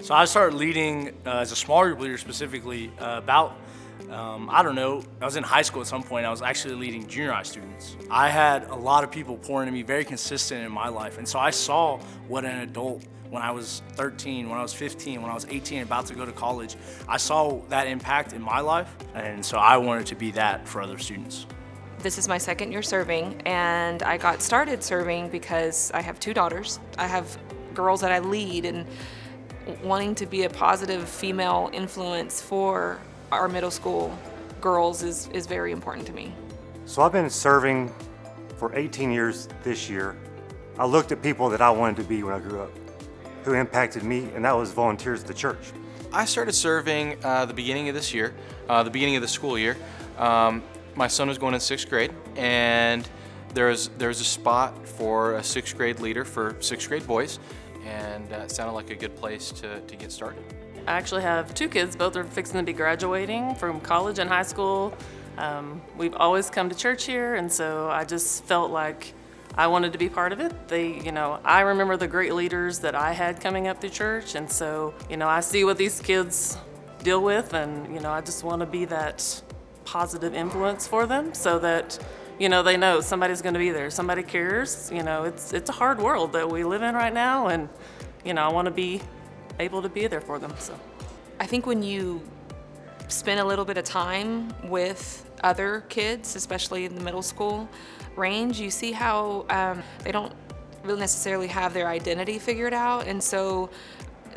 So I started leading as a small group leader specifically I don't know, I was in high school at some point. I was actually leading junior high students. I had a lot of people pouring into me, very consistent in my life. And so I saw what an adult, when I was 13, when I was 15, when I was 18, about to go to college, I saw that impact in my life. And so I wanted to be that for other students. This is my second year serving, and I got started serving because I have two daughters. I have girls that I lead, and wanting to be a positive female influence for our middle school girls is very important to me. So I've been serving for 18 years this year. I looked at people that I wanted to be when I grew up, who impacted me, and that was volunteers at the church. I started serving the beginning of this year, the beginning of the school year. My son was going in 6th grade, and there's a spot for a 6th grade leader for 6th grade boys, and it sounded like a good place to get started. I actually have two kids. Both are fixing to be graduating from college and high school. We've always come to church here, and so I just felt like I wanted to be part of it. I remember the great leaders that I had coming up through church, and so, I see what these kids deal with, and, I just want to be that positive influence for them so that, they know somebody's going to be there, somebody cares. It's a hard world that we live in right now, and, I want to be able to be there for them. So I think when you spend a little bit of time with other kids, especially in the middle school range, you see how they don't really necessarily have their identity figured out, and so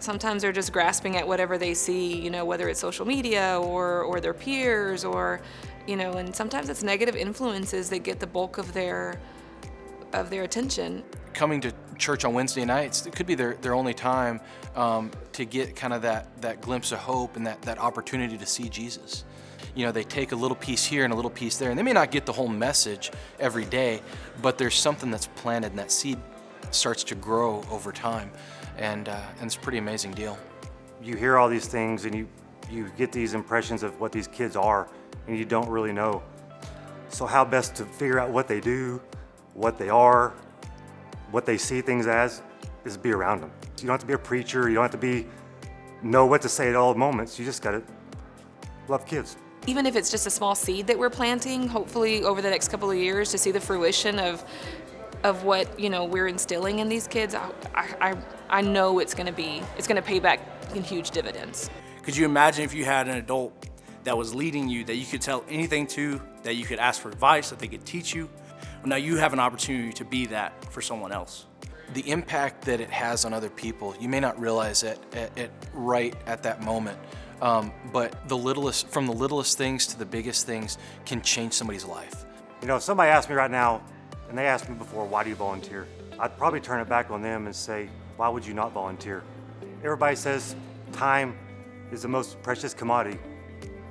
sometimes they're just grasping at whatever they see, whether it's social media or their peers, or and sometimes it's negative influences that get the bulk of their attention. Coming to church on Wednesday nights, it could be their only time to get kind of that glimpse of hope and that opportunity to see Jesus. They take a little piece here and a little piece there, and they may not get the whole message every day, but there's something that's planted, and that seed starts to grow over time, and it's a pretty amazing deal. You hear all these things, and you get these impressions of what these kids are, and you don't really know. So how best to figure out what they do, what they are, what they see things as, is be around them. You don't have to be a preacher, you don't have to know what to say at all moments, you just gotta love kids. Even if it's just a small seed that we're planting, hopefully over the next couple of years to see the fruition of what we're instilling in these kids, I know it's gonna pay back in huge dividends. Could you imagine if you had an adult that was leading you, that you could tell anything to, that you could ask for advice, that they could teach you? Well, now you have an opportunity to be that for someone else. The impact that it has on other people, you may not realize it right at that moment, but from the littlest things to the biggest things can change somebody's life. If somebody asked me right now, and they asked me before, why do you volunteer? I'd probably turn it back on them and say, why would you not volunteer? Everybody says time is the most precious commodity,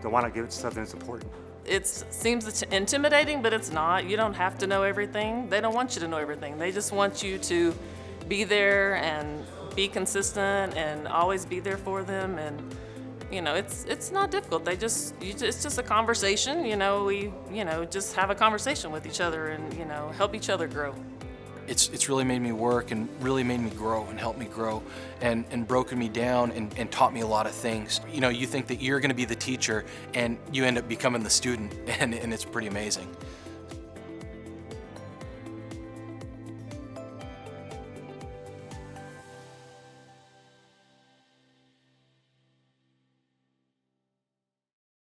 then why not give it to something that's important? it seems intimidating, but it's not. You don't have to know everything. They don't want you to know everything. They just want you to be there and be consistent and always be there for them. And it's not difficult. It's just a conversation. We just have a conversation with each other and help each other grow. It's really made me work and really made me grow and helped me grow and broken me down and taught me a lot of things. You think that you're going to be the teacher and you end up becoming the student, and it's pretty amazing.